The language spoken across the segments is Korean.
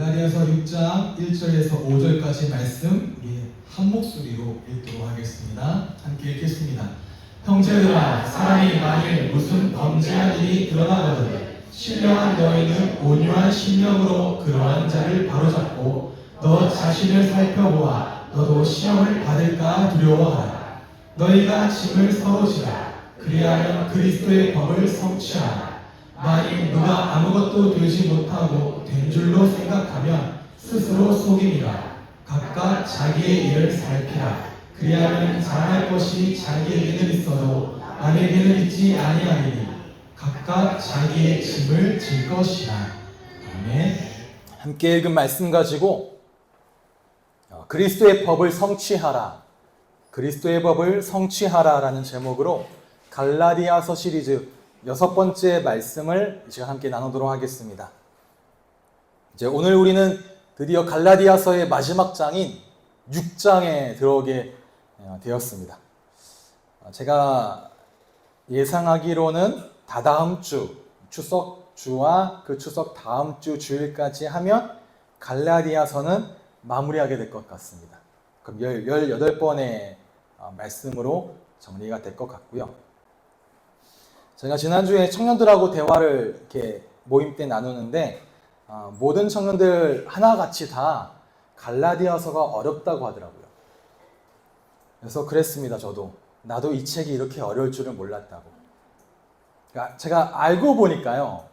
갈라디아서 6장 1절에서 5절까지 말씀 우리 한 목소리로 읽도록 하겠습니다. 함께 읽겠습니다. 형제들아, 사람이 만일 무슨 범죄한 일이 드러나거든 신령한 너희는 온유한 심령으로 그러한 자를 바로잡고 너 자신을 살펴보아 너도 시험을 받을까 두려워하라. 너희가 짐을 서로 지라. 그리하면 그리스도의 법을 성취하라. 만일 누가 아무것도 되지 못하고 된 줄로 생각하면 스스로 속임이라. 각각 자기의 일을 살피라. 그리하면 잘할 것이 자기에게는 있어도 남에게는 있지 아니하리니 각각 자기의 짐을 질 것이라. 아멘. 함께 읽은 말씀 가지고 그리스도의 법을 성취하라, 그리스도의 법을 성취하라라는 제목으로 갈라디아서 시리즈 6번째 말씀을 이 시간 함께 나누도록 하겠습니다. 이제 오늘 우리는 드디어 갈라디아서의 마지막 장인 6장에 들어오게 되었습니다. 제가 예상하기로는 다다음 주 추석 주와 그 추석 다음 주 주일까지 하면 갈라디아서는 마무리하게 될 것 같습니다. 그럼 18번의 말씀으로 정리가 될 것 같고요. 제가 지난주에 청년들하고 대화를 이렇게 모임 때 나누는데 모든 청년들 하나같이 다 갈라디아서가 어렵다고 하더라고요. 그래서 그랬습니다. 나도 이 책이 이렇게 어려울 줄은 몰랐다고. 그러니까 제가 알고 보니까요.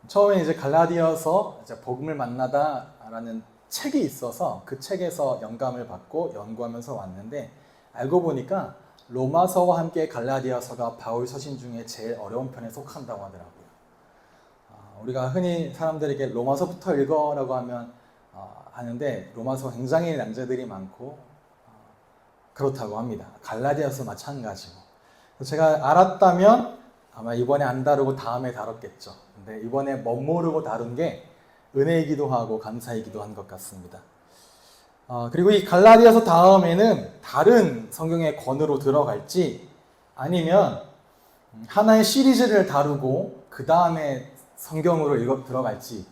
처음에 이제 갈라디아서 복음을 만나다라는 책이 있어서 그 책에서 영감을 받고 연구하면서 왔는데 알고 보니까 로마서와 함께 갈라디아서가 바울 서신 중에 제일 어려운 편에 속한다고 하더라고요. 우리가 흔히 사람들에게 로마서부터 읽어라고 하는데 로마서 굉장히 난제들이 많고 그렇다고 합니다. 갈라디아서 마찬가지고. 제가 알았다면 아마 이번에 안 다루고 다음에 다뤘겠죠. 근데 이번에 멋모르고 다룬 게 은혜이기도 하고 감사이기도 한 것 같습니다. 그리고 이 갈라디아서 다음에는 다른 성경의 권으로 들어갈지 아니면 하나의 시리즈를 다루고 그 다음에 성경으로 들어갈지,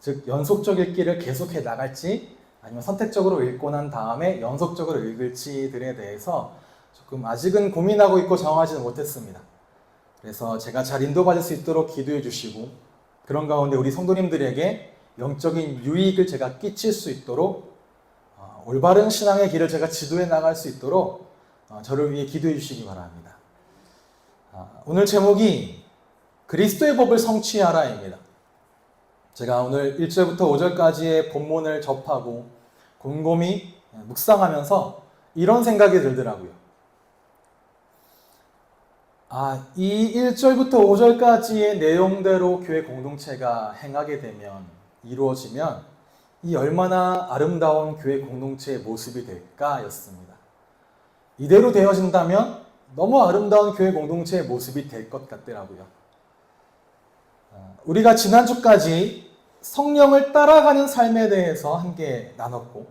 즉 연속적 읽기를 계속해 나갈지 아니면 선택적으로 읽고 난 다음에 연속적으로 읽을지들에 대해서 조금 아직은 고민하고 있고 정하지는 못했습니다. 그래서 제가 잘 인도받을 수 있도록 기도해 주시고 그런 가운데 우리 성도님들에게 영적인 유익을 제가 끼칠 수 있도록 올바른 신앙의 길을 제가 지도해 나갈 수 있도록 저를 위해 기도해 주시기 바랍니다. 오늘 제목이 그리스도의 법을 성취하라입니다. 제가 오늘 1절부터 5절까지의 본문을 접하고 곰곰이 묵상하면서 이런 생각이 들더라고요. 이 1절부터 5절까지의 내용대로 교회 공동체가 행하게 되면, 이루어지면 이 얼마나 아름다운 교회 공동체의 모습이 될까 였습니다. 이대로 되어진다면 너무 아름다운 교회 공동체의 모습이 될 것 같더라고요. 우리가 지난주까지 성령을 따라가는 삶에 대해서 함께 나눴고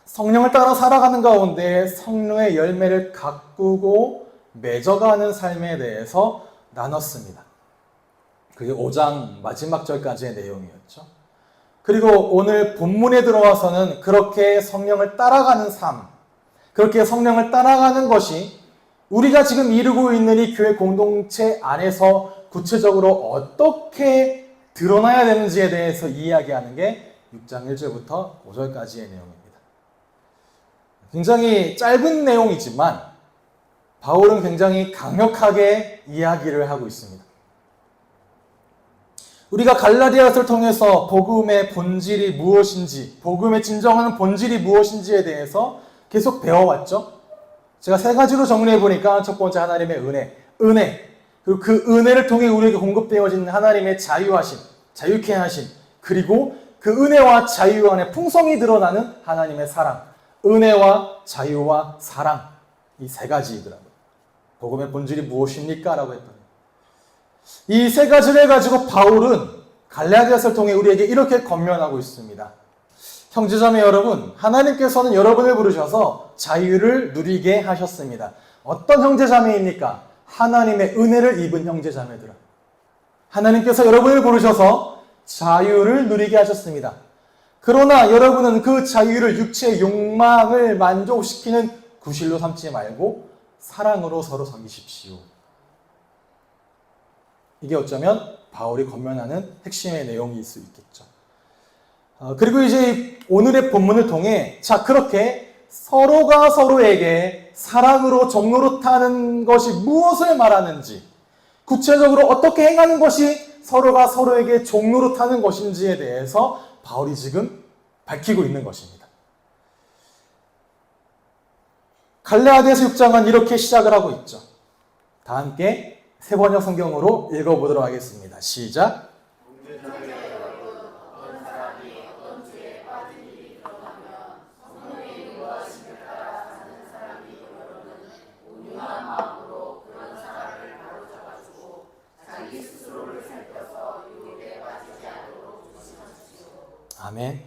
성령을 따라 살아가는 가운데 성령의 열매를 가꾸고 맺어가는 삶에 대해서 나눴습니다. 그게 5장 마지막 절까지의 내용이었죠. 그리고 오늘 본문에 들어와서는 그렇게 성령을 따라가는 삶, 그렇게 성령을 따라가는 것이 우리가 지금 이루고 있는 이 교회 공동체 안에서 구체적으로 어떻게 드러나야 되는지에 대해서 이야기하는 게 6장 1절부터 5절까지의 내용입니다. 굉장히 짧은 내용이지만 바울은 굉장히 강력하게 이야기를 하고 있습니다. 우리가 갈라디아서를 통해서 복음의 본질이 무엇인지, 복음의 진정한 본질이 무엇인지에 대해서 계속 배워왔죠. 제가 3가지로 정리해 보니까 첫 번째 하나님의 은혜, 그리고 그 은혜를 통해 우리에게 공급되어진 하나님의 자유하심, 자유케 하심, 그리고 그 은혜와 자유 안에 풍성이 드러나는 하나님의 사랑, 은혜와 자유와 사랑, 이 3가지이더라고요. 복음의 본질이 무엇입니까? 라고 했더니 이 3가지를 가지고 바울은 갈라디아서를 통해 우리에게 이렇게 권면하고 있습니다. 형제자매 여러분, 하나님께서는 여러분을 부르셔서 자유를 누리게 하셨습니다. 어떤 형제자매입니까? 하나님의 은혜를 입은 형제자매들아. 하나님께서 여러분을 부르셔서 자유를 누리게 하셨습니다. 그러나 여러분은 그 자유를 육체의 욕망을 만족시키는 구실로 삼지 말고 사랑으로 서로 섬기십시오. 이게 어쩌면 바울이 권면하는 핵심의 내용일 수 있겠죠. 그리고 이제 오늘의 본문을 통해 자 그렇게 서로가 서로에게 사랑으로 종노릇하는 것이 무엇을 말하는지 구체적으로 어떻게 행하는 것이 서로가 서로에게 종노릇하는 것인지에 대해서 바울이 지금 밝히고 있는 것입니다. 갈라디아서 6장은 이렇게 시작을 하고 있죠. 다 함께 세 번역 성경으로 읽어보도록 하겠습니다. 시작. 아멘.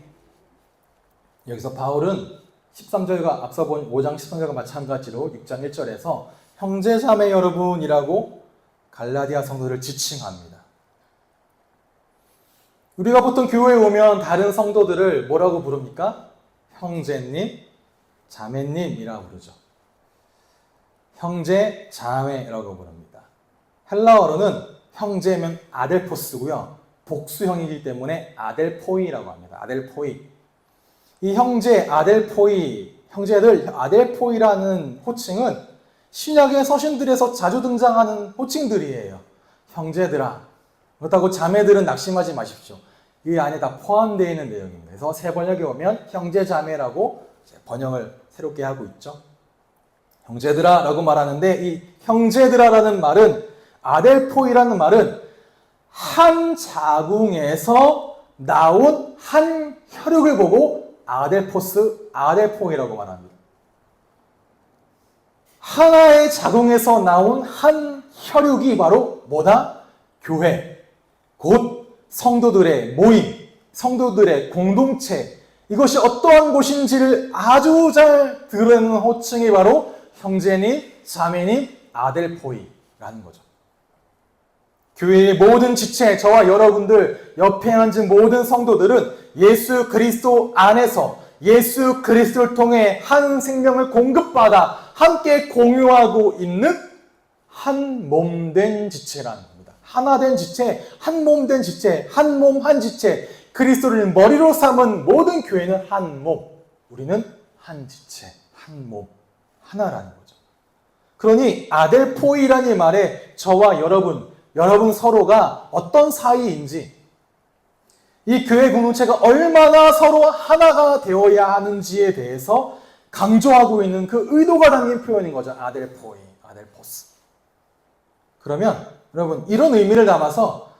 여기서 바울은 13절과 앞서 본 5장 13절과 마찬가지로 6장 1절에서 형제자매 여러분이라고 갈라디아 성도를 지칭합니다. 우리가 보통 교회에 오면 다른 성도들을 뭐라고 부릅니까? 형제님, 자매님이라고 부르죠. 형제, 자매라고 부릅니다. 헬라어로는 형제면 아델포스고요. 복수형이기 때문에 아델포이라고 합니다. 아델포이. 이 형제, 아델포이, 형제들 아델포이라는 호칭은 신약의 서신들에서 자주 등장하는 호칭들이에요. 형제들아. 그렇다고 자매들은 낙심하지 마십시오. 이 안에 다 포함되어 있는 내용입니다. 그래서 세 번역에 오면 형제자매라고 번역을 새롭게 하고 있죠. 형제들아 라고 말하는데 이 형제들아라는 말은 아델포이라는 말은 한 자궁에서 나온 한 혈육을 보고 아델포스, 아델포이라고 말합니다. 하나의 자궁에서 나온 한 혈육이 바로 뭐다? 교회, 곧 성도들의 모임, 성도들의 공동체, 이것이 어떠한 곳인지를 아주 잘 드러내는 호칭이 바로 형제님, 자매님, 아델포이라는 거죠. 교회의 모든 지체, 저와 여러분들, 옆에 앉은 모든 성도들은 예수 그리스도 안에서 예수 그리스도를 통해 한 생명을 공급받아 함께 공유하고 있는 한 몸된 지체라는 겁니다. 하나 된 지체, 한 몸 된 지체, 한 몸 한 지체, 그리스도를 머리로 삼은 모든 교회는 한 몸, 우리는 한 지체, 한 몸, 하나라는 거죠. 그러니 아델포이라는 이 말에 저와 여러분 서로가 어떤 사이인지, 이 교회 공동체가 얼마나 서로 하나가 되어야 하는지에 대해서 강조하고 있는 그 의도가 담긴 표현인 거죠. 아델포이, 아델포스. 그러면 여러분 이런 의미를 담아서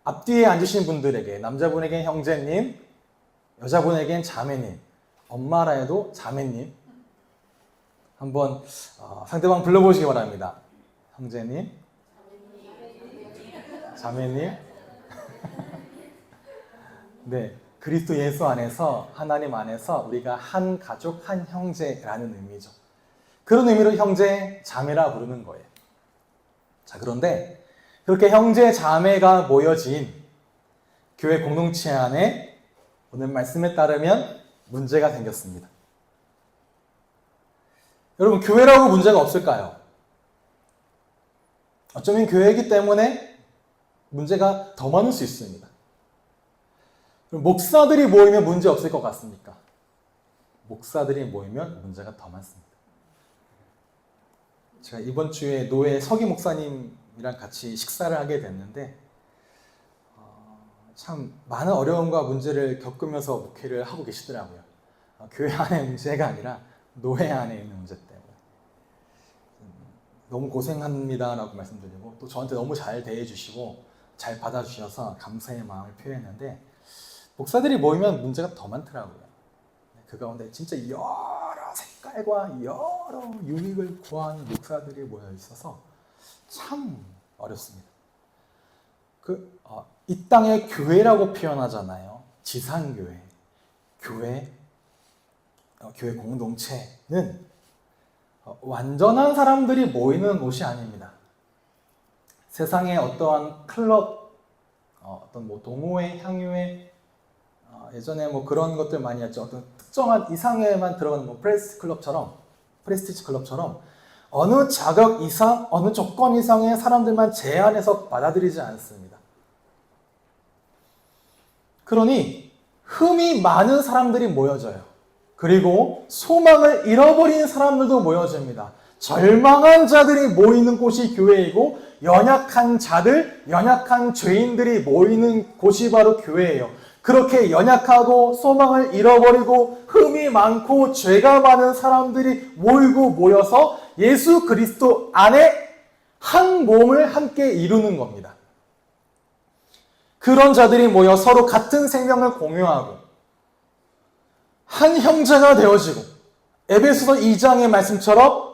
앞뒤에 앉으신 분들에게, 남자분에겐 형제님, 여자분에겐 자매님, 엄마라 해도 자매님, 한번 상대방 불러보시기 바랍니다. 형제님, 자매님. 네, 그리스도 예수 안에서, 하나님 안에서 우리가 한 가족, 한 형제라는 의미죠. 그런 의미로 형제, 자매라 부르는 거예요. 자, 그런데 그렇게 형제, 자매가 모여진 교회 공동체 안에 오늘 말씀에 따르면 문제가 생겼습니다. 여러분, 교회라고 문제가 없을까요? 어쩌면 교회이기 때문에 문제가 더 많을 수 있습니다. 목사들이 모이면 문제 없을 것 같습니까? 목사들이 모이면 문제가 더 많습니다. 제가 이번 주에 노예 서기 목사님이랑 같이 식사를 하게 됐는데 참 많은 어려움과 문제를 겪으면서 목회를 하고 계시더라고요. 교회 안의 문제가 아니라 노예 안에 있는 문제 때문에. 너무 고생합니다라고 말씀드리고 또 저한테 너무 잘 대해주시고 잘 받아주셔서 감사의 마음을 표현했는데 목사들이 모이면 문제가 더 많더라고요. 그 가운데 진짜 여러 색깔과 여러 유익을 구하는 목사들이 모여 있어서 참 어렵습니다. 이 땅의 교회라고 표현하잖아요. 지상교회, 교회 공동체는 완전한 사람들이 모이는 곳이 아닙니다. 세상의 어떠한 클럽, 어떤 동호회, 향유회, 예전에 뭐 그런 것들 많이 했죠. 어떤 특정한 이상에만 들어가는 뭐 프레스티지 클럽처럼 어느 자격 이상, 어느 조건 이상의 사람들만 제한해서 받아들이지 않습니다. 그러니 흠이 많은 사람들이 모여져요. 그리고 소망을 잃어버린 사람들도 모여집니다. 절망한 자들이 모이는 곳이 교회이고 연약한 자들, 연약한 죄인들이 모이는 곳이 바로 교회예요. 그렇게 연약하고 소망을 잃어버리고 흠이 많고 죄가 많은 사람들이 모여서 예수 그리스도 안에 한 몸을 함께 이루는 겁니다. 그런 자들이 모여 서로 같은 생명을 공유하고 한 형제가 되어지고 에베소서 2장의 말씀처럼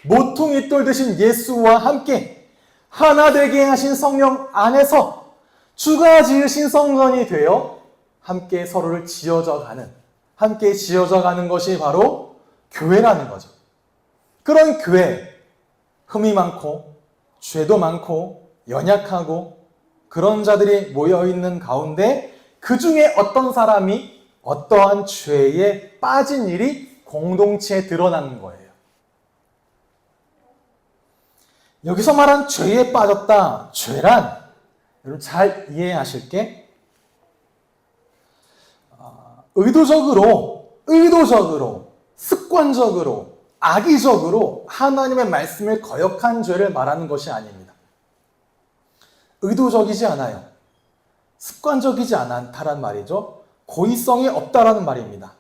모퉁이 돌 되신 예수와 함께 하나 되게 하신 성령 안에서 주가 지으신 성전이 되어 함께 서로를 함께 지어져 가는 것이 바로 교회라는 거죠. 그런 교회, 흠이 많고 죄도 많고 연약하고 그런 자들이 모여있는 가운데 그 중에 어떤 사람이 어떠한 죄에 빠진 일이 공동체에 드러나는 거예요. 여기서 말한 죄에 빠졌다. 죄란 여러분 잘 이해하실 게 의도적으로, 습관적으로, 악의적으로 하나님의 말씀을 거역한 죄를 말하는 것이 아닙니다. 의도적이지 않아요. 습관적이지 않다란 말이죠. 고의성이 없다라는 말입니다.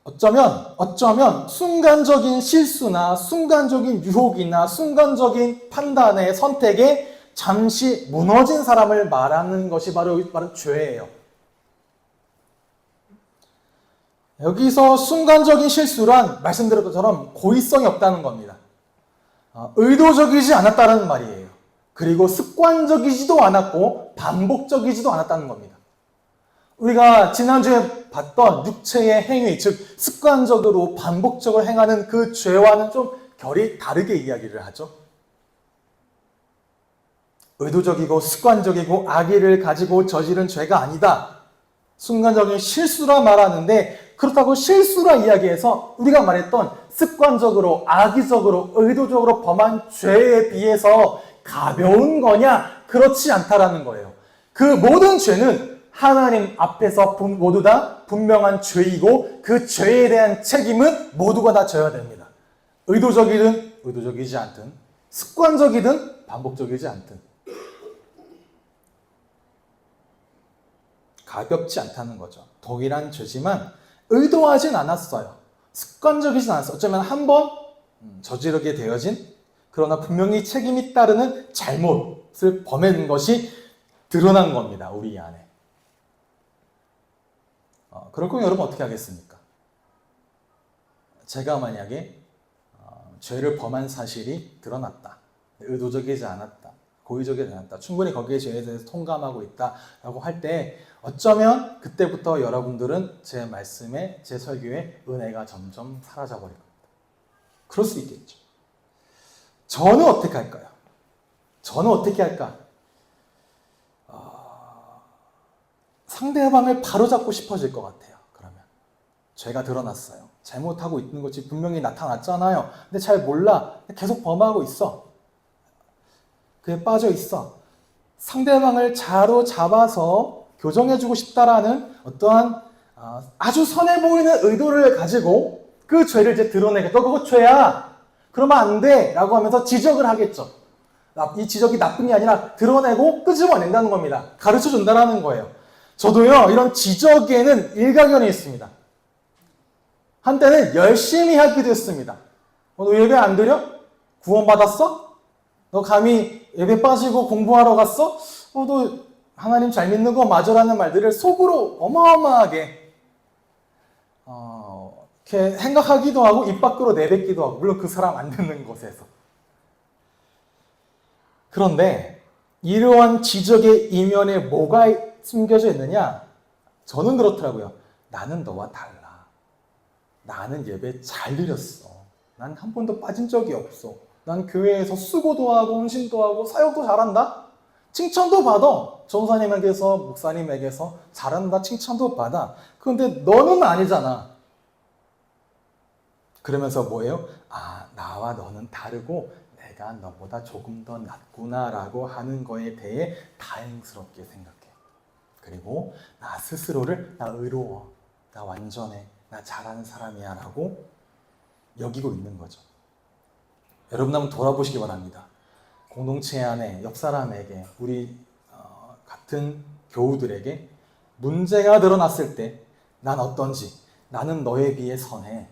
어쩌면 순간적인 실수나 순간적인 유혹이나 순간적인 판단의 선택에 잠시 무너진 사람을 말하는 것이 바로 죄예요. 여기서 순간적인 실수란 말씀드린 것처럼 고의성이 없다는 겁니다. 의도적이지 않았다는 말이에요. 그리고 습관적이지도 않았고 반복적이지도 않았다는 겁니다. 우리가 지난주에 봤던 육체의 행위, 즉 습관적으로 반복적으로 행하는 그 죄와는 좀 결이 다르게 이야기를 하죠. 의도적이고 습관적이고 악의를 가지고 저지른 죄가 아니다. 순간적인 실수라 말하는데 그렇다고 실수라 이야기해서 우리가 말했던 습관적으로, 악의적으로, 의도적으로 범한 죄에 비해서 가벼운 거냐? 그렇지 않다라는 거예요. 그 모든 죄는 하나님 앞에서 모두 다 분명한 죄이고 그 죄에 대한 책임은 모두가 다 져야 됩니다. 의도적이든 의도적이지 않든 습관적이든 반복적이지 않든 가볍지 않다는 거죠. 동일한 죄지만 의도하진 않았어요. 습관적이진 않았어요. 어쩌면 한번 저지르게 되어진 그러나 분명히 책임이 따르는 잘못을 범한 것이 드러난 겁니다. 우리 안에. 그럴 거면 여러분 어떻게 하겠습니까? 제가 만약에 죄를 범한 사실이 드러났다. 의도적이지 않았다. 고의적이지 않았다. 충분히 거기에 죄에 대해서 통감하고 있다라고 할 때 어쩌면 그때부터 여러분들은 제 말씀에, 제 설교에 은혜가 점점 사라져버릴 겁니다. 그럴 수 있겠죠. 저는 어떻게 할까요? 저는 어떻게 할까? 상대방을 바로잡고 싶어질 것 같아요. 그러면 죄가 드러났어요. 잘못하고 있는 것이 분명히 나타났잖아요. 근데 잘 몰라. 계속 범하고 있어. 그에 빠져 있어. 상대방을 잡아서 교정해주고 싶다라는 어떠한 아주 선해 보이는 의도를 가지고 그 죄를 이제 드러내게. 너 그거 죄야. 그러면 안 돼. 라고 하면서 지적을 하겠죠. 이 지적이 나쁜 게 아니라 드러내고 끄집어낸다는 겁니다. 가르쳐 준다는 거예요. 저도요, 이런 지적에는 일가견이 있습니다. 한때는 열심히 하기도 했습니다. 너 예배 안 드려? 구원받았어? 너 감히 예배 빠지고 공부하러 갔어? 너 하나님 잘 믿는 거 맞으라는 말들을 속으로 어마어마하게 이렇게 생각하기도 하고 입 밖으로 내뱉기도 하고, 물론 그 사람 안 듣는 곳에서. 그런데 이러한 지적의 이면에 뭐가 숨겨져 있느냐? 저는 그렇더라고요. 나는 너와 달라. 나는 예배 잘 드렸어. 난 한 번도 빠진 적이 없어. 난 교회에서 수고도 하고 헌신도 하고 사역도 잘한다. 칭찬도 받아. 전사님에게서, 목사님에게서 잘한다 칭찬도 받아. 그런데 너는 아니잖아. 그러면서 뭐예요? 아, 나와 너는 다르고 내가 너보다 조금 더 낫구나라고 하는 거에 대해 다행스럽게 생각해. 그리고 나 스스로를 나 의로워, 나 완전해, 나 잘하는 사람이야 라고 여기고 있는 거죠. 여러분 한번 돌아보시기 바랍니다. 공동체 안에 옆 사람에게, 우리 같은 교우들에게 문제가 드러났을 때 난 어떤지, 나는 너에 비해 선해,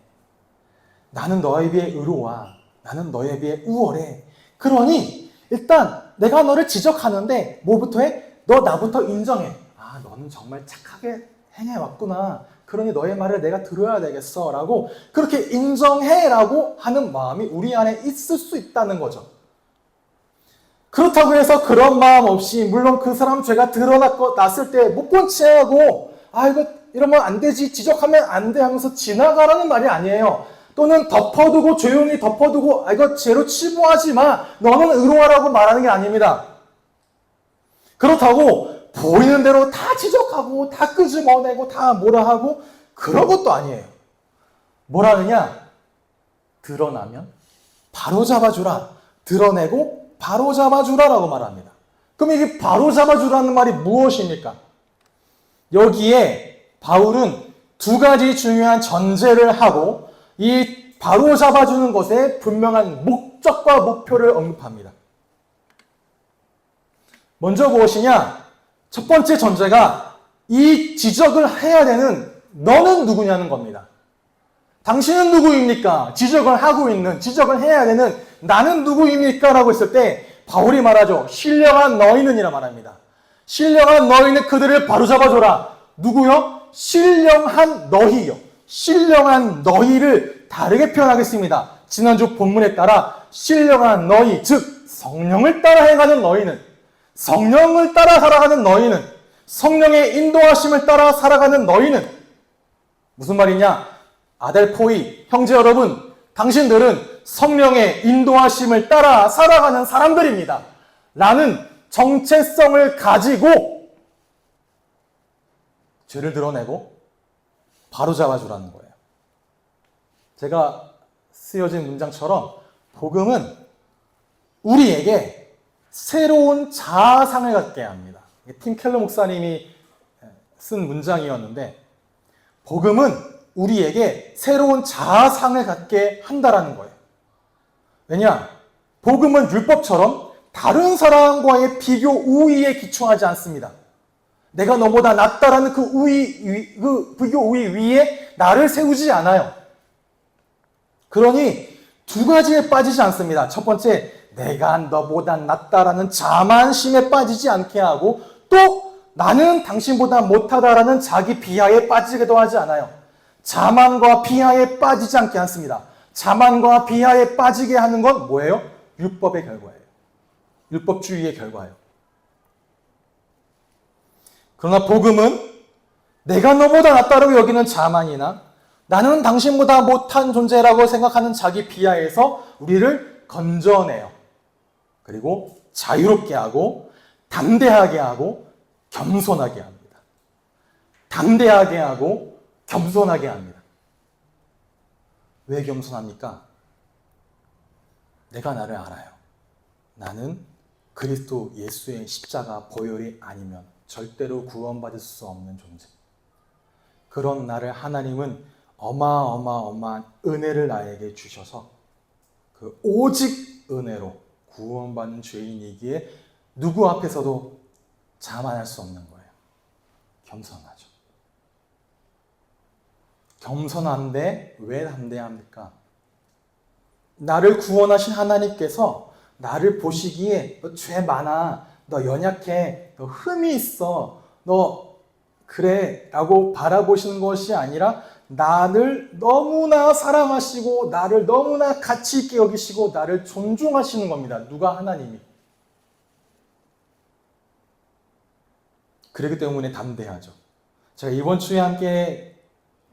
나는 너에 비해 의로워, 나는 너에 비해 우월해. 그러니 일단 내가 너를 지적하는데 뭐부터 해? 너 나부터 인정해. 아, 너는 정말 착하게 행해왔구나. 그러니 너의 말을 내가 들어야 되겠어 라고 그렇게 인정해 라고 하는 마음이 우리 안에 있을 수 있다는 거죠. 그렇다고 해서 그런 마음 없이, 물론 그 사람 죄가 드러났을 때 못 본 체하고 아, 이거 이러면 안 되지, 지적하면 안 돼 하면서 지나가라는 말이 아니에요. 또는 덮어두고, 조용히 덮어두고, 아, 이거 죄로 치부하지 마, 너는 의로하라고 말하는 게 아닙니다. 그렇다고 보이는 대로 다 지적하고 다 끄집어내고 다 뭐라 하고 그런 것도 아니에요. 뭐라느냐? 드러나면 바로 잡아주라. 드러내고 바로 잡아주라라고 말합니다. 그럼 이게 바로 잡아주라는 말이 무엇입니까? 여기에 바울은 두 가지 중요한 전제를 하고 이 바로 잡아주는 것에 분명한 목적과 목표를 언급합니다. 먼저 무엇이냐? 첫 번째 전제가 이 지적을 해야 되는 너는 누구냐는 겁니다. 당신은 누구입니까? 지적을 하고 있는, 지적을 해야 되는 나는 누구입니까? 라고 했을 때 바울이 말하죠. 신령한 너희는 이라 말합니다. 신령한 너희는 그들을 바로잡아줘라. 누구요? 신령한 너희요. 신령한 너희를 다르게 표현하겠습니다. 지난주 본문에 따라 신령한 너희, 즉 성령을 따라 행하는 너희는, 성령을 따라 살아가는 너희는, 성령의 인도하심을 따라 살아가는 너희는 무슨 말이냐? 아델포이, 형제 여러분, 당신들은 성령의 인도하심을 따라 살아가는 사람들입니다. 라는 정체성을 가지고 죄를 드러내고 바로 잡아주라는 거예요. 제가 쓰여진 문장처럼 복음은 우리에게 새로운 자아상을 갖게 합니다. 팀 켈러 목사님이 쓴 문장이었는데, 복음은 우리에게 새로운 자아상을 갖게 한다라는 거예요. 왜냐? 복음은 율법처럼 다른 사람과의 비교 우위에 기초하지 않습니다. 내가 너보다 낫다라는 그 비교 우위 위에 나를 세우지 않아요. 그러니 두 가지에 빠지지 않습니다. 첫 번째, 내가 너보다 낫다라는 자만심에 빠지지 않게 하고, 또 나는 당신보다 못하다라는 자기 비하에 빠지기도 하지 않아요. 자만과 비하에 빠지지 않게 않습니다. 자만과 비하에 빠지게 하는 건 뭐예요? 율법의 결과예요. 율법주의의 결과예요. 그러나 복음은 내가 너보다 낫다라고 여기는 자만이나 나는 당신보다 못한 존재라고 생각하는 자기 비하에서 우리를 건져내요. 그리고 자유롭게 하고 담대하게 하고 겸손하게 합니다. 담대하게 하고 겸손하게 합니다. 왜 겸손합니까? 내가 나를 알아요. 나는 그리스도 예수의 십자가 보혈이 아니면 절대로 구원받을 수 없는 존재. 그런 나를 하나님은 어마어마한 은혜를 나에게 주셔서 그 오직 은혜로 구원받는 죄인이기에 누구 앞에서도 자만할 수 없는 거예요. 겸손하죠. 겸손한데 왜 담대합니까? 나를 구원하신 하나님께서 나를 보시기에 너 죄 많아, 너 연약해, 너 흠이 있어, 너 그래 라고 바라보시는 것이 아니라 나를 너무나 사랑하시고 나를 너무나 가치 있게 여기시고 나를 존중하시는 겁니다. 누가? 하나님이. 그렇기 때문에 담대하죠. 제가 이번 주에 함께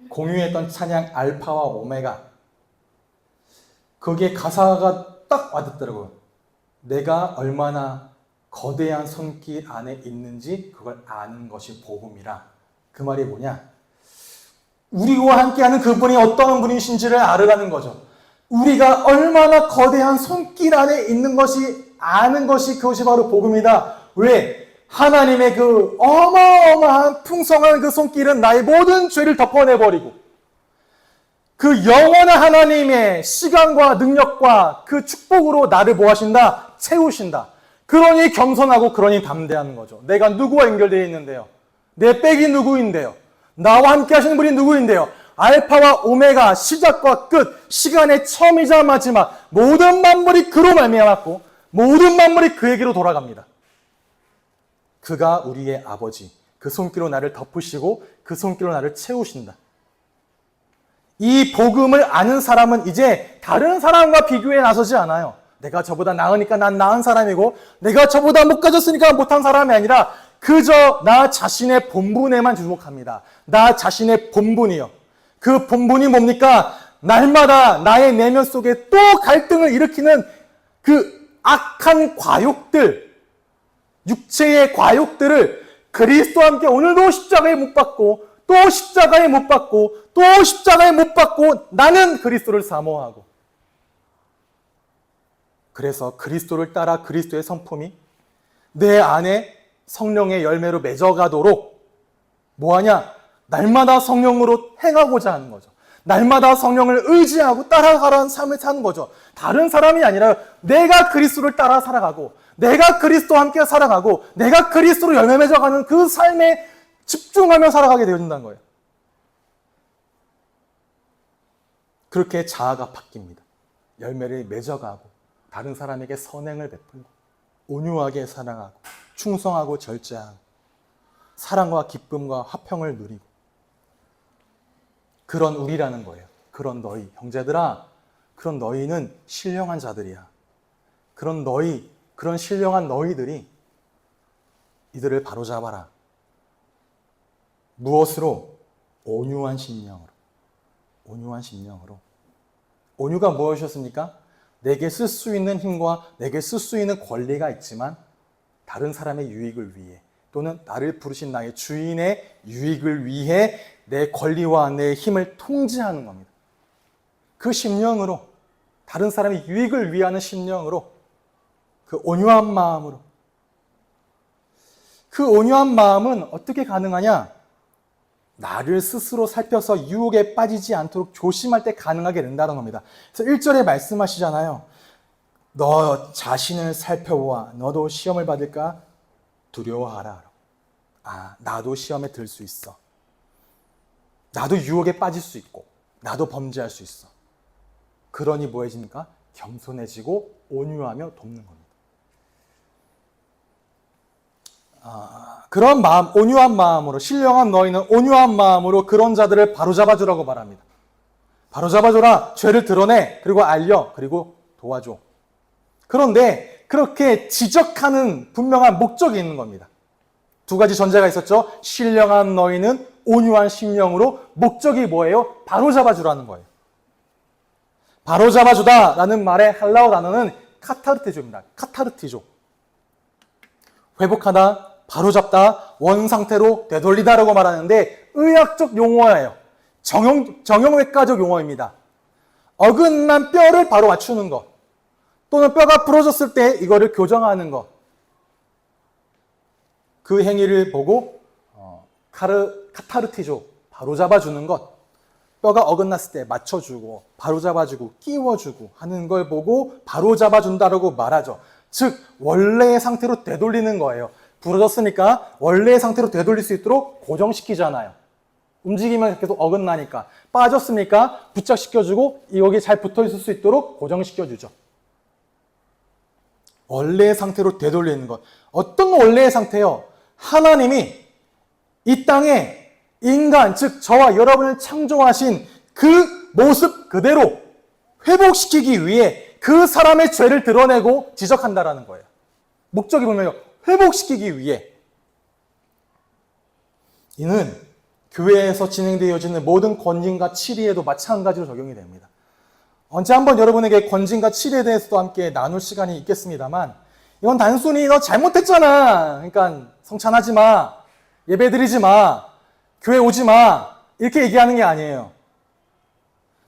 공유했던 찬양 알파와 오메가, 거기에 가사가 딱 와닿더라고요. 내가 얼마나 거대한 손길 안에 있는지 그걸 아는 것이 복음이라. 그 말이 뭐냐? 우리와 함께하는 그분이 어떤 분이신지를 알으라는 거죠. 우리가 얼마나 거대한 손길 안에 있는 것이 아는 것이 그것이 바로 복음이다. 왜? 하나님의 그 어마어마한 풍성한 그 손길은 나의 모든 죄를 덮어내버리고 그 영원한 하나님의 시간과 능력과 그 축복으로 나를 뭐 하신다? 채우신다. 그러니 겸손하고 그러니 담대한 거죠. 내가 누구와 연결되어 있는데요? 내 백이 누구인데요? 나와 함께 하시는 분이 누구인데요? 알파와 오메가, 시작과 끝, 시간의 처음이자 마지막, 모든 만물이 그로 말미암았고 모든 만물이 그에게로 돌아갑니다. 그가 우리의 아버지, 그 손길로 나를 덮으시고 그 손길로 나를 채우신다. 이 복음을 아는 사람은 이제 다른 사람과 비교에 나서지 않아요. 내가 저보다 나으니까 난 나은 사람이고 내가 저보다 못 가졌으니까 못한 사람이 아니라 그저 나 자신의 본분에만 주목합니다. 나 자신의 본분이요. 그 본분이 뭡니까? 날마다 나의 내면 속에 또 갈등을 일으키는 그 악한 과욕들, 육체의 과욕들을 그리스도와 함께 오늘도 십자가에 못 박고 또 십자가에 못 박고 또 십자가에 못 박고 나는 그리스도를 사모하고 그래서 그리스도를 따라 그리스도의 성품이 내 안에 성령의 열매로 맺어가도록 뭐하냐? 날마다 성령으로 행하고자 하는 거죠. 날마다 성령을 의지하고 따라가라는 삶을 사는 거죠. 다른 사람이 아니라 내가 그리스도를 따라 살아가고 내가 그리스도와 함께 살아가고 내가 그리스도로 열매 맺어가는 그 삶에 집중하며 살아가게 되어진다는 거예요. 그렇게 자아가 바뀝니다. 열매를 맺어가고 다른 사람에게 선행을 베풀고 온유하게 사랑하고 충성하고 절제하고 사랑과 기쁨과 화평을 누리고 그런 우리라는 거예요. 그런 너희, 형제들아, 그런 너희는 신령한 자들이야. 그런 너희, 그런 신령한 너희들이 이들을 바로잡아라. 무엇으로? 온유한 심령으로. 온유한 심령으로. 온유가 무엇이었습니까? 내게 쓸 수 있는 힘과 내게 쓸 수 있는 권리가 있지만 다른 사람의 유익을 위해 또는 나를 부르신 나의 주인의 유익을 위해 내 권리와 내 힘을 통제하는 겁니다. 그 심령으로 다른 사람의 유익을 위하는 심령으로 그 온유한 마음으로 그 온유한 마음은 어떻게 가능하냐? 나를 스스로 살펴서 유혹에 빠지지 않도록 조심할 때 가능하게 된다는 겁니다. 그래서 1절에 말씀하시잖아요. 너 자신을 살펴보아 너도 시험을 받을까 두려워하라. 아, 나도 시험에 들 수 있어. 나도 유혹에 빠질 수 있고 나도 범죄할 수 있어. 그러니 뭐 해집니까? 겸손해지고 온유하며 돕는 겁니다. 그런 마음, 온유한 마음으로, 신령한 너희는 온유한 마음으로 그런 자들을 바로잡아주라고 말합니다. 바로잡아줘라. 죄를 드러내. 그리고 알려. 그리고 도와줘. 그런데 그렇게 지적하는 분명한 목적이 있는 겁니다. 두 가지 전제가 있었죠. 신령한 너희는 온유한 심령으로 목적이 뭐예요? 바로잡아주라는 거예요. 바로잡아주다라는 말의 헬라어 단어는 카타르티조입니다. 카타르티조. 회복하다, 바로잡다, 원상태로 되돌리다라고 말하는데 의학적 용어예요. 정형외과적 용어입니다. 어긋난 뼈를 바로 맞추는 것 또는 뼈가 부러졌을 때 이거를 교정하는 것. 그 행위를 보고 카타르티조, 바로잡아주는 것. 뼈가 어긋났을 때 맞춰주고 바로잡아주고 끼워주고 하는 걸 보고 바로잡아준다라고 말하죠. 즉 원래의 상태로 되돌리는 거예요. 부러졌으니까 원래의 상태로 되돌릴 수 있도록 고정시키잖아요. 움직이면 계속 어긋나니까. 빠졌으니까 부착시켜주고 여기 잘 붙어있을 수 있도록 고정시켜주죠. 원래의 상태로 되돌리는 것. 어떤 원래의 상태요? 하나님이 이 땅에 인간, 즉 저와 여러분을 창조하신 그 모습 그대로 회복시키기 위해 그 사람의 죄를 드러내고 지적한다라는 거예요. 목적이 보면 회복시키기 위해. 이는 교회에서 진행되어지는 모든 권징과 치리에도 마찬가지로 적용이 됩니다. 언제 한번 여러분에게 권징과 치리에 대해서도 함께 나눌 시간이 있겠습니다만 이건 단순히 너 잘못했잖아. 그러니까 성찬하지 마. 예배 드리지 마. 교회 오지 마. 이렇게 얘기하는 게 아니에요.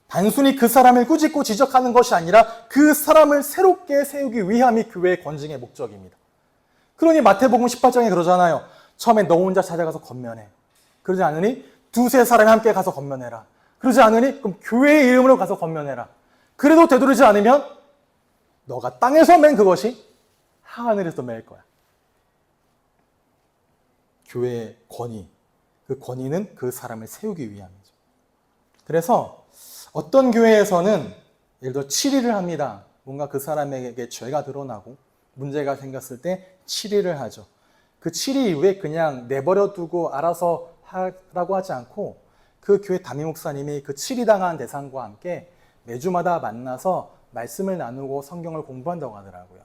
단순히 그 사람을 꾸짖고 지적하는 것이 아니라 그 사람을 새롭게 세우기 위함이 교회의 권징의 목적입니다. 그러니 마태복음 18장에 그러잖아요. 처음에 너 혼자 찾아가서 건면해. 그러지 않으니 두세 사람이 함께 가서 건면해라. 그러지 않으니 그럼 교회의 이름으로 가서 건면해라. 그래도 되돌리지 않으면 너가 땅에서 맨 그것이 하늘에서 맬 거야. 교회의 권위. 그 권위는 그 사람을 세우기 위함이죠. 그래서 어떤 교회에서는 예를 들어 치리를 합니다. 뭔가 그 사람에게 죄가 드러나고 문제가 생겼을 때 치리를 하죠. 그 치리 이후에 그냥 내버려 두고 알아서 하라고 하지 않고 그 교회 담임 목사님이 그 치리당한 대상과 함께 매주마다 만나서 말씀을 나누고 성경을 공부한다고 하더라고요.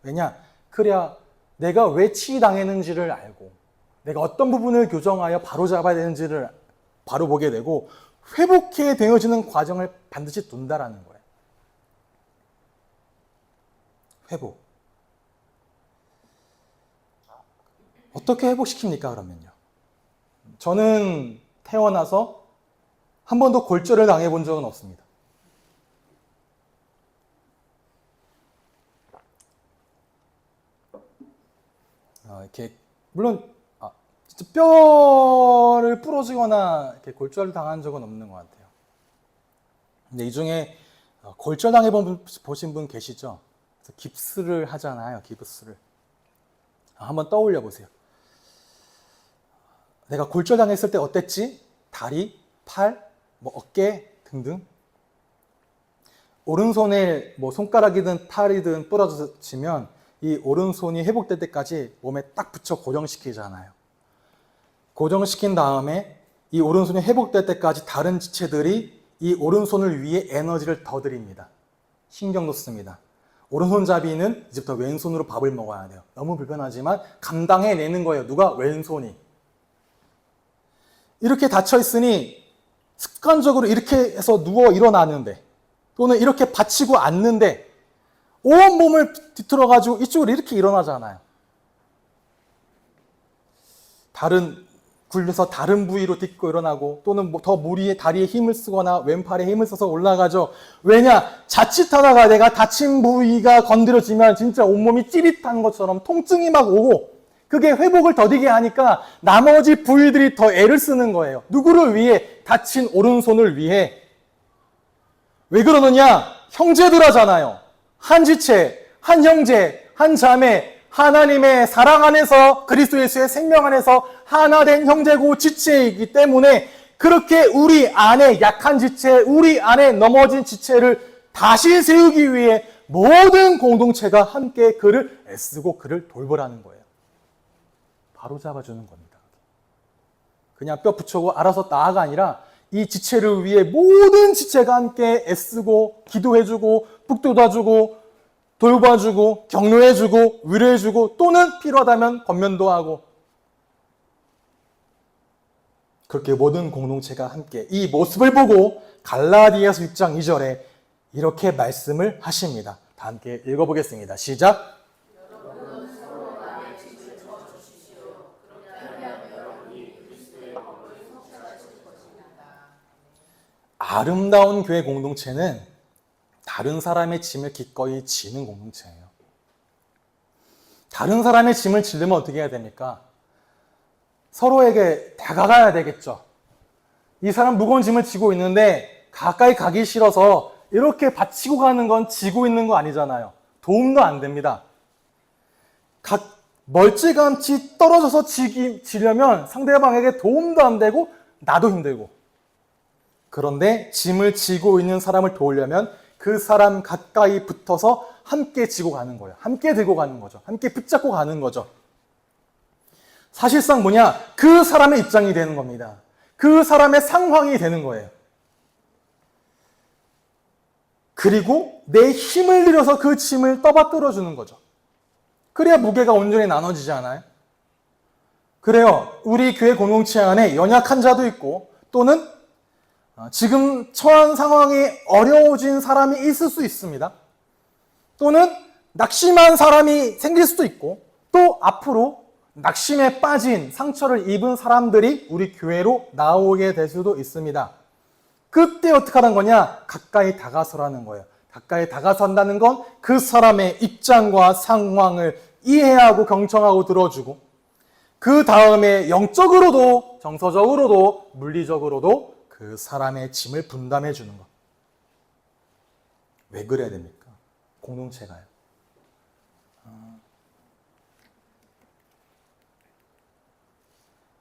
왜냐? 그래야 내가 왜 치리당했는지를 알고 내가 어떤 부분을 교정하여 바로잡아야 되는지를 바로 보게 되고 회복해 되어지는 과정을 반드시 둔다라는 거예요. 회복. 어떻게 회복시킵니까, 그러면요? 저는 태어나서 한 번도 골절을 당해본 적은 없습니다. 이렇게, 물론, 진짜 뼈를 부러지거나 이렇게 골절을 당한 적은 없는 것 같아요. 근데 이 중에 골절 당해보신 분 계시죠? 그래서 깁스를 하잖아요, 깁스를. 한번 떠올려 보세요. 내가 골절 당했을 때 어땠지? 다리, 팔, 어깨 등등. 오른손에 손가락이든 팔이든 부러지면 이 오른손이 회복될 때까지 몸에 딱 붙여 고정시키잖아요. 고정시킨 다음에 이 오른손이 회복될 때까지 다른 지체들이 이 오른손을 위해 에너지를 더 드립니다. 신경도 씁니다. 오른손잡이는 이제부터 왼손으로 밥을 먹어야 돼요. 너무 불편하지만 감당해내는 거예요. 누가? 왼손이. 이렇게 닫혀있으니 습관적으로 이렇게 해서 누워 일어나는데 또는 이렇게 받치고 앉는데 온 몸을 뒤틀어가지고 이쪽으로 이렇게 일어나잖아요. 굴려서 다른 부위로 딛고 일어나고 또는 더 무리에 다리에 힘을 쓰거나 왼팔에 힘을 써서 올라가죠. 왜냐? 자칫하다가 내가 다친 부위가 건드려지면 진짜 온몸이 찌릿한 것처럼 통증이 막 오고 그게 회복을 더디게 하니까 나머지 부위들이 더 애를 쓰는 거예요. 누구를 위해? 다친 오른손을 위해. 왜 그러느냐? 형제들 하잖아요. 한 지체, 한 형제, 한 자매, 하나님의 사랑 안에서 그리스도 예수의 생명 안에서 하나 된 형제고 지체이기 때문에 그렇게 우리 안에 약한 지체, 우리 안에 넘어진 지체를 다시 세우기 위해 모든 공동체가 함께 그를 애쓰고 그를 돌보라는 거예요. 바로 잡아주는 겁니다. 그냥 뼈 붙여고 알아서 나아가 아니라 이 지체를 위해 모든 지체가 함께 애쓰고 기도해주고 북돋아주고 돌봐주고 격려해주고 위로해주고 또는 필요하다면 권면도 하고 그렇게 모든 공동체가 함께 이 모습을 보고 갈라디아서 6장 2절에 이렇게 말씀을 하십니다. 다 함께 읽어보겠습니다. 시작! 아름다운 교회 공동체는 다른 사람의 짐을 기꺼이 지는 공동체예요. 다른 사람의 짐을 지려면 어떻게 해야 됩니까? 서로에게 다가가야 되겠죠. 이 사람 무거운 짐을 지고 있는데 가까이 가기 싫어서 이렇게 받치고 가는 건 지고 있는 거 아니잖아요. 도움도 안 됩니다. 멀찌감치 떨어져서 지려면 상대방에게 도움도 안 되고 나도 힘들고 그런데 짐을 지고 있는 사람을 도우려면 그 사람 가까이 붙어서 함께 지고 가는 거예요. 함께 들고 가는 거죠. 함께 붙잡고 가는 거죠. 사실상 뭐냐? 그 사람의 입장이 되는 겁니다. 그 사람의 상황이 되는 거예요. 그리고 내 힘을 들여서 그 짐을 떠받들어 주는 거죠. 그래야 무게가 온전히 나눠지지 않아요? 그래요. 우리 교회 공동체 안에 연약한 자도 있고 또는 지금 처한 상황이 어려워진 사람이 있을 수 있습니다. 또는 낙심한 사람이 생길 수도 있고 또 앞으로 낙심에 빠진 상처를 입은 사람들이 우리 교회로 나오게 될 수도 있습니다. 그때 어떻게 하는 거냐? 가까이 다가서라는 거예요. 가까이 다가선다는 건 그 사람의 입장과 상황을 이해하고 경청하고 들어주고 그 다음에 영적으로도 정서적으로도 물리적으로도 그 사람의 짐을 분담해 주는 것. 왜 그래야 됩니까? 공동체가요.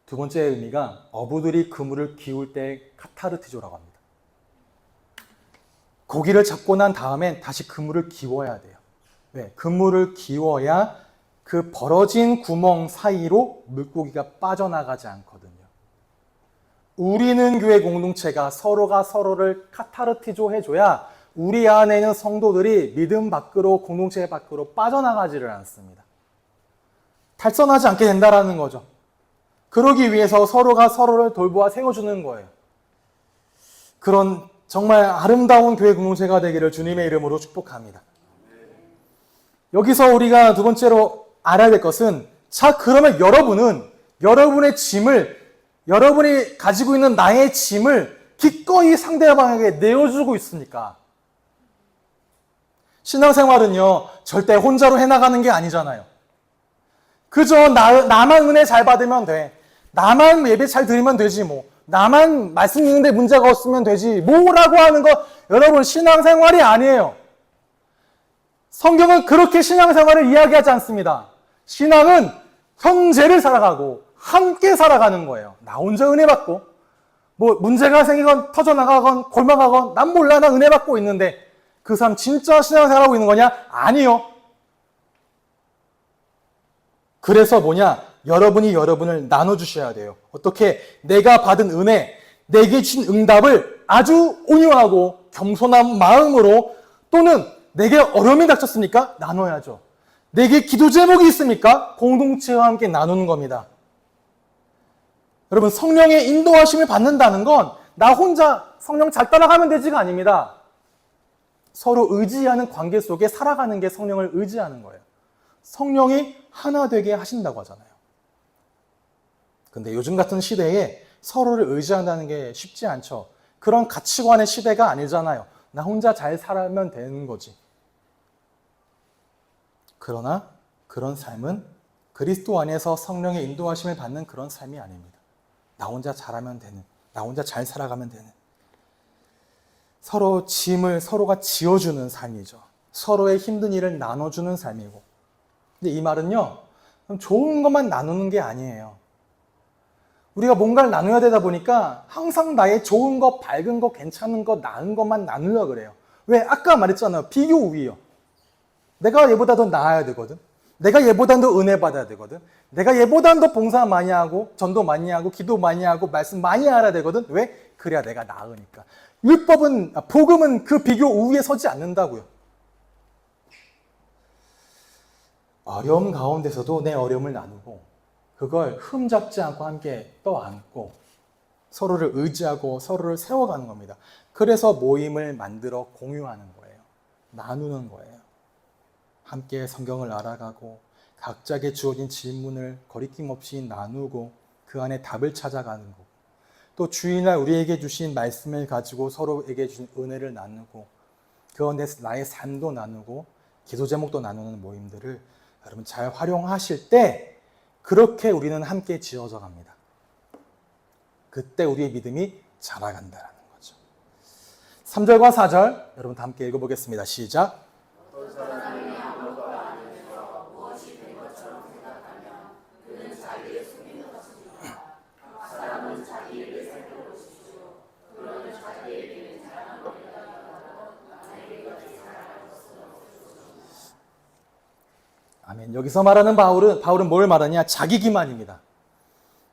두 번째 의미가 어부들이 그물을 기울 때 카타르티조라고 합니다. 고기를 잡고 난 다음엔 다시 그물을 기워야 돼요. 왜? 그물을 기워야 그 벌어진 구멍 사이로 물고기가 빠져나가지 않거든요. 우리는 교회 공동체가 서로가 서로를 카타르티조 해줘야 우리 안에 있는 성도들이 믿음 밖으로 공동체 밖으로 빠져나가지를 않습니다. 탈선하지 않게 된다라는 거죠. 그러기 위해서 서로가 서로를 돌보아 세워주는 거예요. 그런 정말 아름다운 교회 공동체가 되기를 주님의 이름으로 축복합니다. 여기서 우리가 두 번째로 알아야 될 것은 자, 그러면 여러분은 여러분의 짐을 여러분이 가지고 있는 나의 짐을 기꺼이 상대방에게 내어주고 있으니까. 신앙생활은요, 절대 혼자로 해나가는 게 아니잖아요. 그저 나만 은혜 잘 받으면 돼. 나만 예배 잘 드리면 되지 뭐. 나만 말씀 읽는데 문제가 없으면 되지. 뭐라고 하는 거 여러분 신앙생활이 아니에요. 성경은 그렇게 신앙생활을 이야기하지 않습니다. 신앙은 형제를 살아가고 함께 살아가는 거예요. 나 혼자 은혜 받고 뭐 문제가 생기건 터져나가건 골망하건 난 몰라 나 은혜 받고 있는데 그 사람 진짜 신앙생활하고 있는 거냐? 아니요. 그래서 뭐냐? 여러분이 여러분을 나눠주셔야 돼요. 어떻게? 내가 받은 은혜, 내게 준 응답을 아주 온유하고 겸손한 마음으로 또는 내게 어려움이 닥쳤습니까? 나눠야죠. 내게 기도 제목이 있습니까? 공동체와 함께 나누는 겁니다. 여러분 성령의 인도하심을 받는다는 건 나 혼자 성령 잘 따라가면 되지가 아닙니다. 서로 의지하는 관계 속에 살아가는 게 성령을 의지하는 거예요. 성령이 하나 되게 하신다고 하잖아요. 근데 요즘 같은 시대에 서로를 의지한다는 게 쉽지 않죠. 그런 가치관의 시대가 아니잖아요. 나 혼자 잘 살면 되는 거지. 그러나 그런 삶은 그리스도 안에서 성령의 인도하심을 받는 그런 삶이 아닙니다. 나 혼자 잘하면 되는, 나 혼자 잘 살아가면 되는. 서로 짐을 서로가 지어주는 삶이죠. 서로의 힘든 일을 나눠주는 삶이고. 근데 이 말은요, 좋은 것만 나누는 게 아니에요. 우리가 뭔가를 나눠야 되다 보니까 항상 나의 좋은 것, 밝은 것, 괜찮은 것, 나은 것만 나누려고 그래요. 왜? 아까 말했잖아요. 비교 우위요. 내가 얘보다 더 나아야 되거든. 내가 얘보다 더 은혜 받아야 되거든. 내가 얘보다 더 봉사 많이 하고 전도 많이 하고 기도 많이 하고 말씀 많이 알아야 되거든. 왜? 그래야 내가 나으니까. 율법은, 복음은 그 비교 우위에 서지 않는다고요. 어려움 가운데서도 내 어려움을 나누고 그걸 흠잡지 않고 함께 떠안고 서로를 의지하고 서로를 세워가는 겁니다. 그래서 모임을 만들어 공유하는 거예요. 나누는 거예요. 함께 성경을 알아가고 각자에게 주어진 질문을 거리낌 없이 나누고 그 안에 답을 찾아가는 거고 또 주일날 우리에게 주신 말씀을 가지고 서로에게 주신 은혜를 나누고 그 가운데 나의 삶도 나누고 기도 제목도 나누는 모임들을 여러분 잘 활용하실 때 그렇게 우리는 함께 지어져 갑니다. 그때 우리의 믿음이 자라간다는 거죠. 3절과 4절 여러분 다 함께 읽어보겠습니다. 시작. 아멘. 여기서 말하는 바울은 뭘 말하냐? 자기 기만입니다.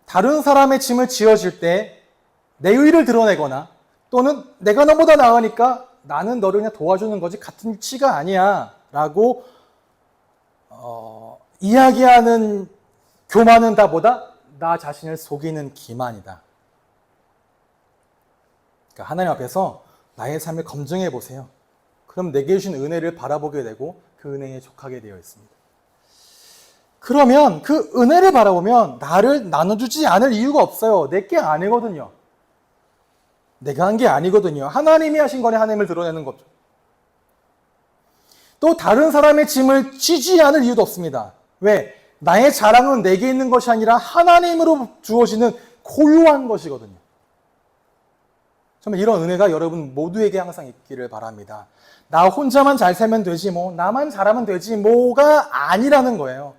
다른 사람의 짐을 지어질 때 내 의를 드러내거나 또는 내가 너보다 나으니까 나는 너를 그냥 도와주는 거지 같은 위치가 아니야 라고 이야기하는 교만은 다보다 나 자신을 속이는 기만이다. 그러니까 하나님 앞에서 나의 삶을 검증해 보세요. 그럼 내게 주신 은혜를 바라보게 되고 그 은혜에 족하게 되어 있습니다. 그러면 그 은혜를 바라보면 나를 나눠주지 않을 이유가 없어요. 내게 아니거든요. 내가 한 게 아니거든요. 하나님이 하신 거니 하나님을 드러내는 거죠. 또 다른 사람의 짐을 지지 않을 이유도 없습니다. 왜? 나의 자랑은 내게 있는 것이 아니라 하나님으로 주어지는 고유한 것이거든요. 정말 이런 은혜가 여러분 모두에게 항상 있기를 바랍니다. 나 혼자만 잘 살면 되지 뭐, 나만 잘하면 되지 뭐가 아니라는 거예요.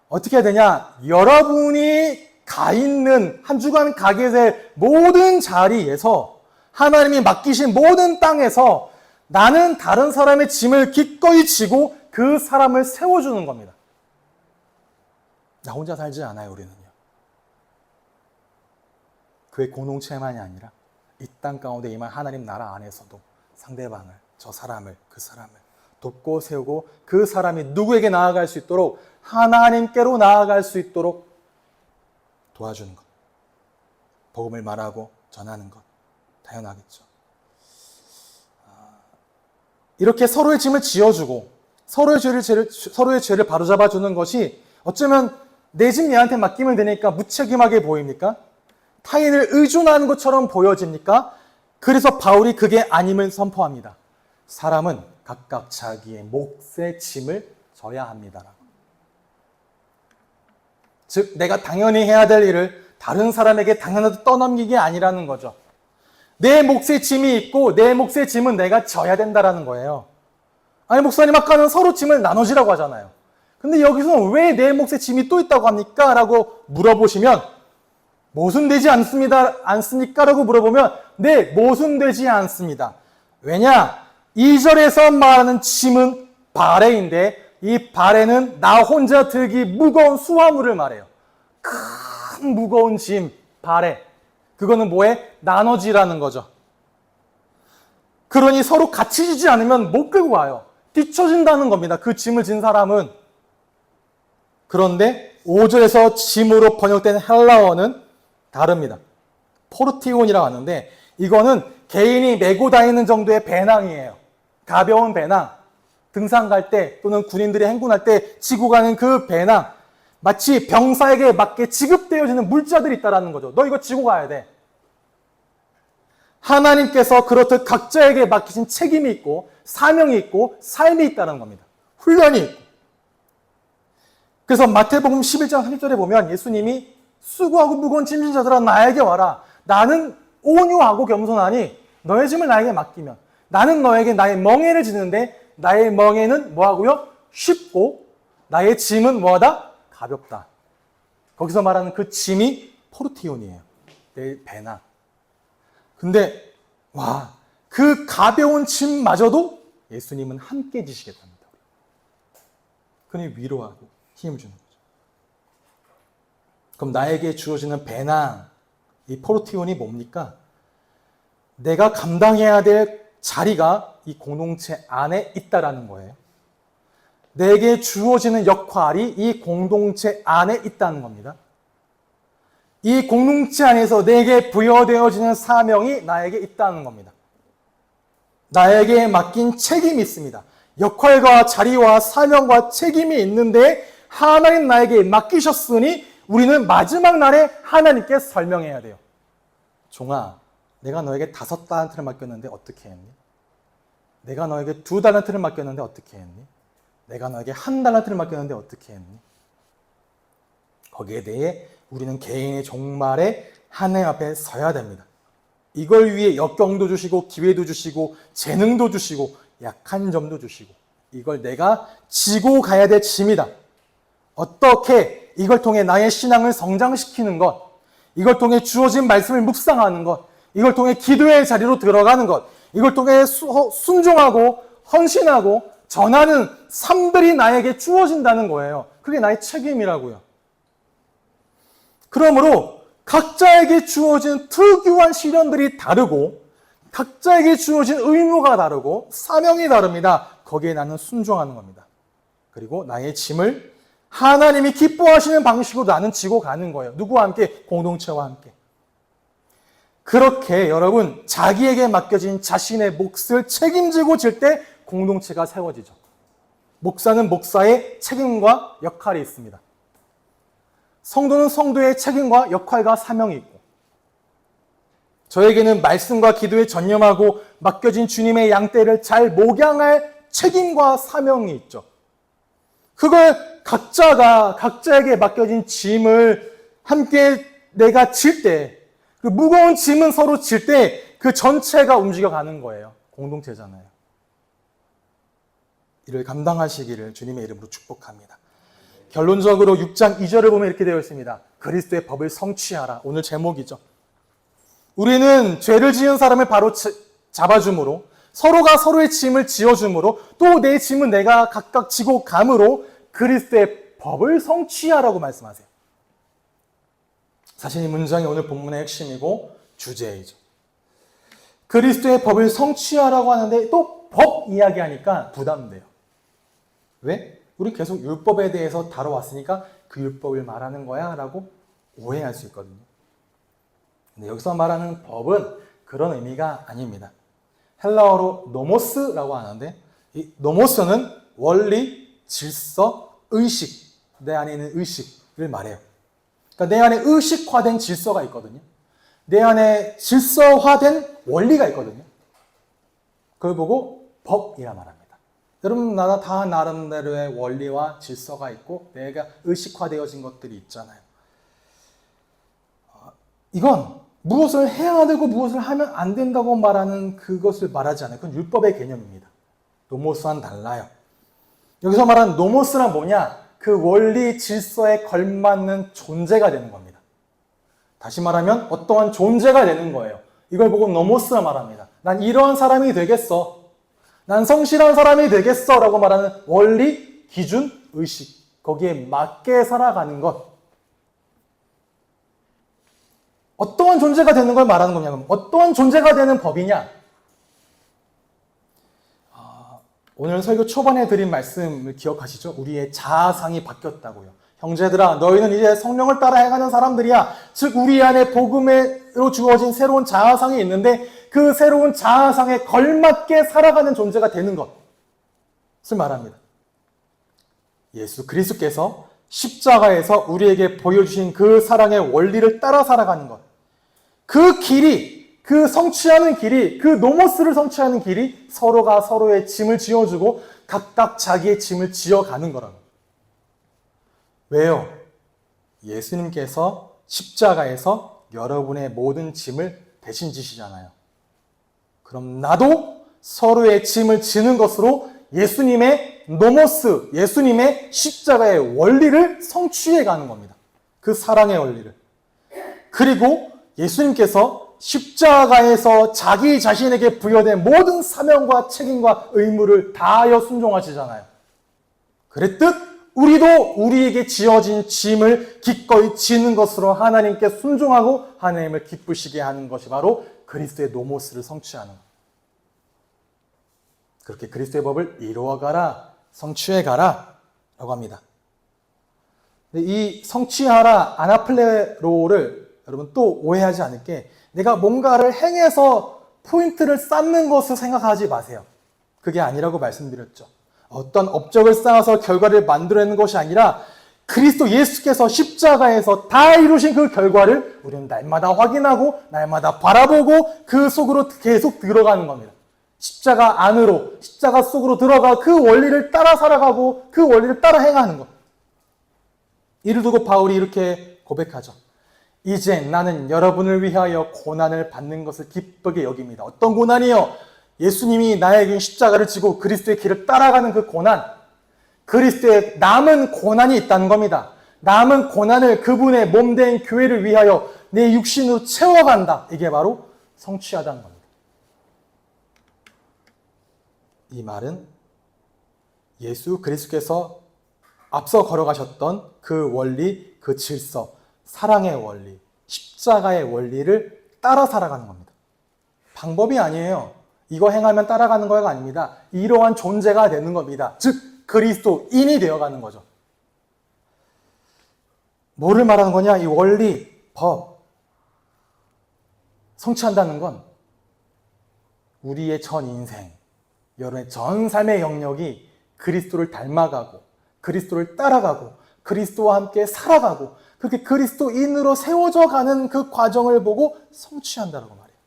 어떻게 해야 되냐? 여러분이 가 있는 한 주간 가게 될 모든 자리에서 하나님이 맡기신 모든 땅에서 나는 다른 사람의 짐을 기꺼이 지고 그 사람을 세워주는 겁니다. 나 혼자 살지 않아요, 우리는요. 그의 공동체만이 아니라 이 땅 가운데 임한 하나님 나라 안에서도 상대방을, 저 사람을, 그 사람을 돕고 세우고 그 사람이 누구에게 나아갈 수 있도록 하나님께로 나아갈 수 있도록 도와주는 것. 복음을 말하고 전하는 것. 당연하겠죠. 이렇게 서로의 짐을 지어주고 서로의 죄를 바로잡아주는 것이 어쩌면 내 짐 얘한테 맡기면 되니까 무책임하게 보입니까? 타인을 의존하는 것처럼 보여집니까? 그래서 바울이 그게 아님을 선포합니다. 사람은 각각 자기의 몫의 짐을 져야 합니다라고. 즉 내가 당연히 해야 될 일을 다른 사람에게 당연하게 떠넘기게 아니라는 거죠. 내 몫의 짐이 있고 내 몫의 짐은 내가 져야 된다라는 거예요. 아니 목사님 아까는 서로 짐을 나눠지라고 하잖아요. 근데 여기서는 왜 내 몫의 짐이 또 있다고 합니까? 라고 물어보시면 모순되지 않습니까? 라고 물어보면 네, 모순되지 않습니다. 왜냐? 2절에서 말하는 짐은 바레인데 이 바레는 나 혼자 들기 무거운 수화물을 말해요. 큰 무거운 짐, 바레. 그거는 뭐에? 나눠지라는 거죠. 그러니 서로 같이 지지 않으면 못 끌고 와요. 뒤처진다는 겁니다. 그 짐을 진 사람은. 그런데 5절에서 짐으로 번역된 헬라어는 다릅니다. 포르티온이라고 하는데 이거는 개인이 메고 다니는 정도의 배낭이에요. 가벼운 배낭. 등산 갈 때 또는 군인들이 행군할 때 지고 가는 그 배낭. 마치 병사에게 맞게 지급되어지는 물자들이 있다는 거죠. 너 이거 지고 가야 돼. 하나님께서 그렇듯 각자에게 맡기신 책임이 있고 사명이 있고 삶이 있다는 겁니다. 훈련이 있고. 그래서 마태복음 11장 30절에 보면 예수님이 수고하고 무거운 짐진 자들아 나에게 와라. 나는 온유하고 겸손하니 너의 짐을 나에게 맡기면 나는 너에게 나의 멍에를 지는데 나의 멍에는 뭐하고요? 쉽고 나의 짐은 뭐하다? 가볍다. 거기서 말하는 그 짐이 포르티온이에요. 내 배낭. 근데 와, 그 가벼운 짐마저도 예수님은 함께 지시겠답니다. 그니 위로하고 힘을 주는 거죠. 그럼 나에게 주어지는 배낭, 이 포르티온이 뭡니까? 내가 감당해야 될 자리가 이 공동체 안에 있다라는 거예요. 내게 주어지는 역할이 이 공동체 안에 있다는 겁니다. 이 공동체 안에서 내게 부여되어지는 사명이 나에게 있다는 겁니다. 나에게 맡긴 책임이 있습니다. 역할과 자리와 사명과 책임이 있는데 하나님 나에게 맡기셨으니 우리는 마지막 날에 하나님께 설명해야 돼요. 종아, 내가 너에게 5달란트를 맡겼는데 어떻게 했니? 내가 너에게 2달란트를 맡겼는데 어떻게 했니? 내가 너에게 1달란트를 맡겼는데 어떻게 했니? 거기에 대해 우리는 개인의 종말에 하나님 앞에 서야 됩니다. 이걸 위해 역경도 주시고 기회도 주시고 재능도 주시고 약한 점도 주시고 이걸 내가 지고 가야 될 짐이다. 어떻게 이걸 통해 나의 신앙을 성장시키는 것, 이걸 통해 주어진 말씀을 묵상하는 것, 이걸 통해 기도의 자리로 들어가는 것, 이걸 통해 순종하고 헌신하고 전하는 삶들이 나에게 주어진다는 거예요. 그게 나의 책임이라고요. 그러므로 각자에게 주어진 특유한 시련들이 다르고 각자에게 주어진 의무가 다르고 사명이 다릅니다. 거기에 나는 순종하는 겁니다. 그리고 나의 짐을 하나님이 기뻐하시는 방식으로 나는 지고 가는 거예요. 누구와 함께? 공동체와 함께. 그렇게 여러분 자기에게 맡겨진 자신의 몫을 책임지고 질 때 공동체가 세워지죠. 목사는 목사의 책임과 역할이 있습니다. 성도는 성도의 책임과 역할과 사명이 있고, 저에게는 말씀과 기도에 전념하고 맡겨진 주님의 양떼를 잘 목양할 책임과 사명이 있죠. 그걸 각자에게 맡겨진 짐을 함께 내가 질 때, 그 무거운 짐은 서로 질 때 그 전체가 움직여가는 거예요. 공동체잖아요. 이를 감당하시기를 주님의 이름으로 축복합니다. 결론적으로 6장 2절을 보면 이렇게 되어 있습니다. 그리스도의 법을 성취하라. 오늘 제목이죠. 우리는 죄를 지은 사람을 바로 잡아줌으로, 서로가 서로의 짐을 지어줌으로, 또 내 짐은 내가 각각 지고 감으로 그리스도의 법을 성취하라고 말씀하세요. 사실 이 문장이 오늘 본문의 핵심이고 주제이죠. 그리스도의 법을 성취하라고 하는데 또 법 이야기하니까 부담돼요. 왜? 우리 계속 율법에 대해서 다뤄왔으니까 그 율법을 말하는 거야 라고 오해할 수 있거든요. 근데 여기서 말하는 법은 그런 의미가 아닙니다. 헬라어로 노모스라고 하는데, 이 노모스는 원리, 질서, 의식, 내 안에 있는 의식을 말해요. 그러니까 내 안에 의식화된 질서가 있거든요. 내 안에 질서화된 원리가 있거든요. 그걸 보고 법이라 말합니다. 여러분, 다 나름대로의 원리와 질서가 있고 내가 의식화되어진 것들이 있잖아요. 이건 무엇을 해야 되고 무엇을 하면 안 된다고 말하는 그것을 말하지 않아요. 그건 율법의 개념입니다. 노모스와는 달라요. 여기서 말하는 노모스란 뭐냐? 그 원리 질서에 걸맞는 존재가 되는 겁니다. 다시 말하면 어떠한 존재가 되는 거예요. 이걸 보고 노모스라 말합니다. 난 이러한 사람이 되겠어. 난 성실한 사람이 되겠어 라고 말하는 원리, 기준, 의식, 거기에 맞게 살아가는 것. 어떠한 존재가 되는 걸 말하는 거냐면 어떠한 존재가 되는 법이냐? 오늘 설교 초반에 드린 말씀을 기억하시죠? 우리의 자아상이 바뀌었다고요. 형제들아, 너희는 이제 성령을 따라 행하는 사람들이야. 즉 우리 안에 복음으로 주어진 새로운 자아상이 있는데 그 새로운 자아상에 걸맞게 살아가는 존재가 되는 것을 말합니다. 예수 그리스도께서 십자가에서 우리에게 보여주신 그 사랑의 원리를 따라 살아가는 것. 그 길이, 그 성취하는 길이, 그 노모스를 성취하는 길이 서로가 서로의 짐을 지어주고 각각 자기의 짐을 지어가는 거라고. 왜요? 예수님께서 십자가에서 여러분의 모든 짐을 대신 지시잖아요. 그럼 나도 서로의 짐을 지는 것으로 예수님의 노모스, 예수님의 십자가의 원리를 성취해 가는 겁니다. 그 사랑의 원리를. 그리고 예수님께서 십자가에서 자기 자신에게 부여된 모든 사명과 책임과 의무를 다하여 순종하시잖아요. 그랬듯 우리도 우리에게 지어진 짐을 기꺼이 지는 것으로 하나님께 순종하고 하나님을 기쁘시게 하는 것이 바로 그리스도의 노모스를 성취하는 것. 그렇게 그리스도의 법을 이루어가라, 성취해가라 라고 합니다. 이 성취하라, 아나플레로를 여러분 또 오해하지 않을게, 내가 뭔가를 행해서 포인트를 쌓는 것을 생각하지 마세요. 그게 아니라고 말씀드렸죠. 어떤 업적을 쌓아서 결과를 만들어내는 것이 아니라 그리스도 예수께서 십자가에서 다 이루신 그 결과를 우리는 날마다 확인하고 날마다 바라보고 그 속으로 계속 들어가는 겁니다. 십자가 안으로, 십자가 속으로 들어가 그 원리를 따라 살아가고 그 원리를 따라 행하는 것. 이를 두고 바울이 이렇게 고백하죠. 이제 나는 여러분을 위하여 고난을 받는 것을 기쁘게 여깁니다. 어떤 고난이요? 예수님이 나에게 십자가를 지고 그리스도의 길을 따라가는 그 고난, 그리스도의 남은 고난이 있다는 겁니다. 남은 고난을 그분의 몸된 교회를 위하여 내 육신으로 채워간다. 이게 바로 성취하다는 겁니다. 이 말은 예수 그리스도께서 앞서 걸어가셨던 그 원리, 그 질서, 사랑의 원리, 십자가의 원리를 따라 살아가는 겁니다. 방법이 아니에요. 이거 행하면 따라가는 거가 아닙니다. 이러한 존재가 되는 겁니다. 즉 그리스도인이 되어가는 거죠. 뭐를 말하는 거냐? 이 원리, 법. 성취한다는 건 우리의 전 인생, 여러분의 전 삶의 영역이 그리스도를 닮아가고 그리스도를 따라가고 그리스도와 함께 살아가고 그렇게 그리스도인으로 세워져 가는 그 과정을 보고 성취한다라고 말해요.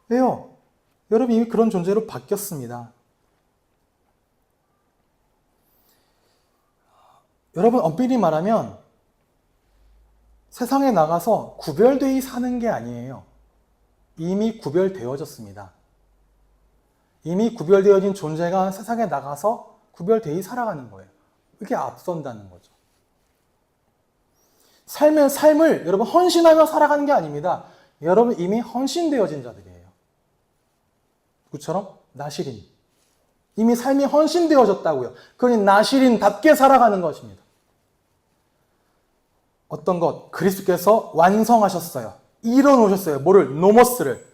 왜요? 여러분 이미 그런 존재로 바뀌었습니다. 여러분 엄밀히 말하면 세상에 나가서 구별되이 사는 게 아니에요. 이미 구별되어졌습니다. 이미 구별되어진 존재가 세상에 나가서 구별되이 살아가는 거예요. 이게 앞선다는 거죠. 삶을 여러분 헌신하며 살아가는 게 아닙니다. 여러분 이미 헌신되어진 자들이에요. 누구처럼? 나시린. 이미 삶이 헌신되어졌다고요. 그러니 나시린답게 살아가는 것입니다. 어떤 것? 그리스도께서 완성하셨어요. 이뤄놓으셨어요. 뭐를? 노모스를.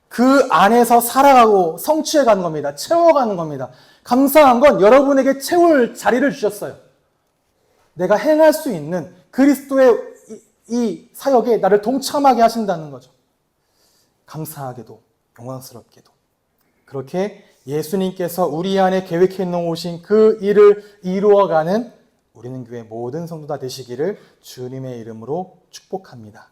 그 안에서 살아가고 성취해가는 겁니다. 채워가는 겁니다. 감사한 건 여러분에게 채울 자리를 주셨어요. 내가 행할 수 있는 그리스도의 이 사역에 나를 동참하게 하신다는 거죠. 감사하게도 영광스럽게도. 그렇게 예수님께서 우리 안에 계획해 놓으신 그 일을 이루어가는 우리는 교회 모든 성도 다 되시기를 주님의 이름으로 축복합니다.